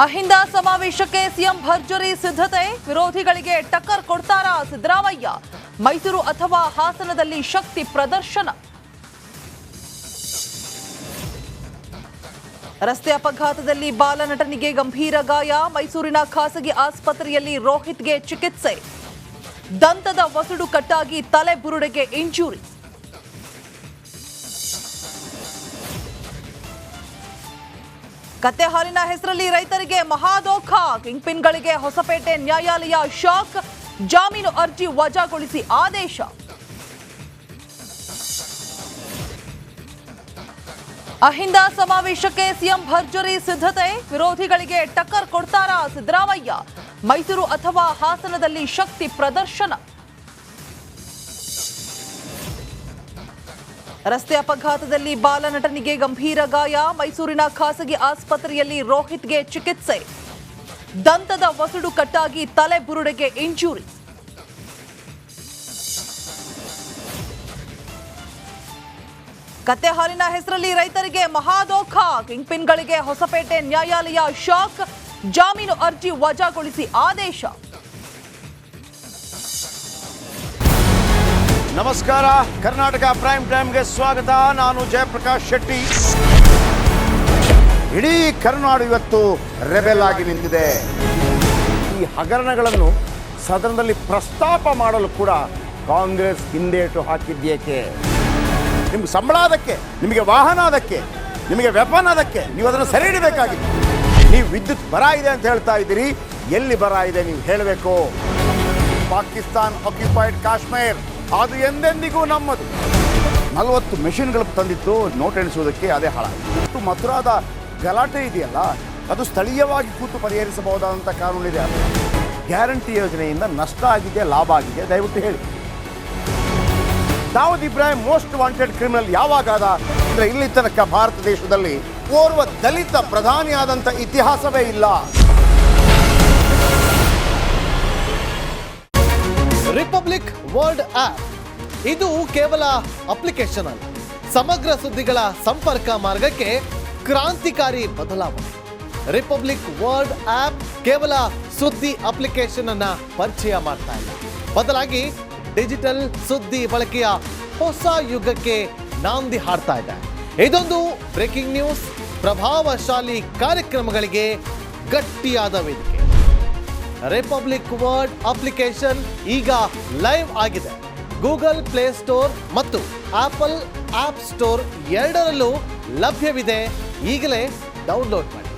ಅಹಿಂದ ಸಮಾವೇಶಕ್ಕೆ ಸಿಎಂ ಭರ್ಜರಿ ಸಿದ್ಧತೆ, ವಿರೋಧಿಗಳಿಗೆ ಟಕ್ಕರ್ ಕೊಡ್ತಾರಾ ಸಿದ್ದರಾಮಯ್ಯ? ಮೈಸೂರು ಅಥವಾ ಹಾಸನದಲ್ಲಿ ಶಕ್ತಿ ಪ್ರದರ್ಶನ. ರಸ್ತೆ ಅಪಘಾತದಲ್ಲಿ ಬಾಲನಟನಿಗೆ ಗಂಭೀರ ಗಾಯ, ಮೈಸೂರಿನ ಖಾಸಗಿ ಆಸ್ಪತ್ರೆಯಲ್ಲಿ ರೋಹಿತ್ಗೆ ಚಿಕಿತ್ಸೆ. ದಂತದ ವಸುಡು ಕಟ್ಟಾಗಿ ತಲೆ ಬುರುಡೆಗೆ ಇಂಜುರಿ. ಕತ್ತೆ ಹಾಲಿನ ಹೆಸರಲ್ಲಿ ರೈತರಿಗೆ ಮಹಾದೋಖ, ಕಿಂಗ್ಪಿನ್ಗಳಿಗೆ ಹೊಸಪೇಟೆ ನ್ಯಾಯಾಲಯ ಶಾಕ್, ಜಾಮೀನು ಅರ್ಜಿ ವಜಾಗೊಳಿಸಿ ಆದೇಶ. ಅಹಿಂದ ಸಮಾವೇಶಕ್ಕೆ ಸಿಎಂ ಭರ್ಜರಿ ಸಿದ್ಧತೆ, ವಿರೋಧಿಗಳಿಗೆ ಟಕ್ಕರ್ ಕೊಡ್ತಾರಾ ಸಿದ್ದರಾಮಯ್ಯ? ಮೈಸೂರು ಅಥವಾ ಹಾಸನದಲ್ಲಿ ಶಕ್ತಿ ಪ್ರದರ್ಶನ. ರಸ್ತೆ ಅಪಘಾತದಲ್ಲಿ ಬಾಲನಟನಿಗೆ ಗಂಭೀರ ಗಾಯ, ಮೈಸೂರಿನ ಖಾಸಗಿ ಆಸ್ಪತ್ರೆಯಲ್ಲಿ ರೋಹಿತ್ಗೆ ಚಿಕಿತ್ಸೆ. ದಂತದ ವಸುಡು ಕಟ್ಟಾಗಿ ತಲೆ ಬುರುಡೆಗೆ ಇಂಜುರಿ. ಕತ್ತೆ ಹಾಲಿನ ಹೆಸರಲ್ಲಿ ರೈತರಿಗೆ ಮಹಾದೋಖ, ಕಿಂಗ್ಪಿನ್ಗಳಿಗೆ ಹೊಸಪೇಟೆ ನ್ಯಾಯಾಲಯ ಶಾಕ್, ಜಾಮೀನು ಅರ್ಜಿ ವಜಾಗೊಳಿಸಿ ಆದೇಶ. ನಮಸ್ಕಾರ, ಕರ್ನಾಟಕ ಪ್ರೈಮ್ ಟೈಮ್ಗೆ ಸ್ವಾಗತ. ನಾನು ಜಯಪ್ರಕಾಶ್ ಶೆಟ್ಟಿ. ಇಡೀ ಕರ್ನಾಡು ಇವತ್ತು ರೆಬೆಲ್ ಆಗಿ ನಿಂತಿದೆ. ಈ ಹಗರಣಗಳನ್ನು ಸದನದಲ್ಲಿ ಪ್ರಸ್ತಾಪ ಮಾಡಲು ಕೂಡ ಕಾಂಗ್ರೆಸ್ ಹಿಂದೇಟು ಹಾಕಿದ್ದೇಕೆ? ನಿಮ್ಗೆ ಸಂಬಳ ಅದಕ್ಕೆ, ನಿಮಗೆ ವಾಹನ ಅದಕ್ಕೆ, ನಿಮಗೆ ವೆಪನ್ ಅದಕ್ಕೆ, ನೀವು ಅದನ್ನು ಸೆರೆ ಹಿಡಿಬೇಕಾಗಿತ್ತು. ನೀವು ವಿದ್ಯುತ್ ಬರ ಇದೆ ಅಂತ ಹೇಳ್ತಾ ಇದ್ದೀರಿ, ಎಲ್ಲಿ ಬರ ಇದೆ ನೀವು ಹೇಳಬೇಕು. ಪಾಕಿಸ್ತಾನ್ ಆಕ್ಯುಪೈಡ್ ಕಾಶ್ಮೀರ್ ಅದು ಎಂದೆಂದಿಗೂ ನಮ್ಮದು. 40 ಮೆಷಿನ್ಗಳು ತಂದಿತ್ತು ನೋಟ್ ಎಣಿಸುವುದಕ್ಕೆ, ಅದೇ ಹಾಳಾಯಿತು. ಮಥುರಾದ ಗಲಾಟೆ ಇದೆಯಲ್ಲ, ಅದು ಸ್ಥಳೀಯವಾಗಿ ಕೂತು ಪರಿಹರಿಸಬಹುದಾದಂಥ ಕಾನೂನಿದೆ. ಗ್ಯಾರಂಟಿ ಯೋಜನೆಯಿಂದ ನಷ್ಟ ಆಗಿದೆ, ಲಾಭ ಆಗಿದೆ, ದಯವಿಟ್ಟು ಹೇಳಿ. Dawood Ibrahim most wanted criminal ಯಾವಾಗಾದ ಅಂದರೆ ಇಲ್ಲಿ ತನಕ ಭಾರತ ದೇಶದಲ್ಲಿ ಓರ್ವ ದಲಿತ ಪ್ರಧಾನಿಯಾದಂಥ ಇತಿಹಾಸವೇ ಇಲ್ಲ. ರಿಪಬ್ಲಿಕ್ ವರ್ಲ್ಡ್ ಆಪ್ ಇದು ಕೇವಲ ಅಪ್ಲಿಕೇಶನ್ ಅಲ್ಲ, ಸಮಗ್ರ ಸುದ್ದಿಗಳ ಸಂಪರ್ಕ ಮಾರ್ಗಕ್ಕೆ ಕ್ರಾಂತಿಕಾರಿ ಬದಲಾವಣೆ. ರಿಪಬ್ಲಿಕ್ ವರ್ಲ್ಡ್ ಆಪ್ ಕೇವಲ ಸುದ್ದಿ ಅಪ್ಲಿಕೇಶನ್ ಅನ್ನ ಪರಿಚಯ ಮಾಡ್ತಾ ಇಲ್ಲ, ಬದಲಾಗಿ ಡಿಜಿಟಲ್ ಸುದ್ದಿ ಬಳಕೆಯ ಹೊಸ ಯುಗಕ್ಕೆ ನಾಂದಿ ಹಾಡ್ತಾ ಇದೆ. ಇದೊಂದು ಬ್ರೇಕಿಂಗ್ ನ್ಯೂಸ್, ಪ್ರಭಾವಶಾಲಿ ಕಾರ್ಯಕ್ರಮಗಳಿಗೆ ಗಟ್ಟಿಯಾದ ವೇದಿಕೆ. ರಿಪಬ್ಲಿಕ್ ವರ್ಲ್ಡ್ ಅಪ್ಲಿಕೇಶನ್ ಈಗ ಲೈವ್ ಆಗಿದೆ. ಗೂಗಲ್ ಪ್ಲೇ ಸ್ಟೋರ್ ಮತ್ತು ಆಪಲ್ ಆಪ್ ಸ್ಟೋರ್ ಎರಡರಲ್ಲೂ ಲಭ್ಯವಿದೆ. ಈಗಲೇ ಡೌನ್ಲೋಡ್ ಮಾಡಿ.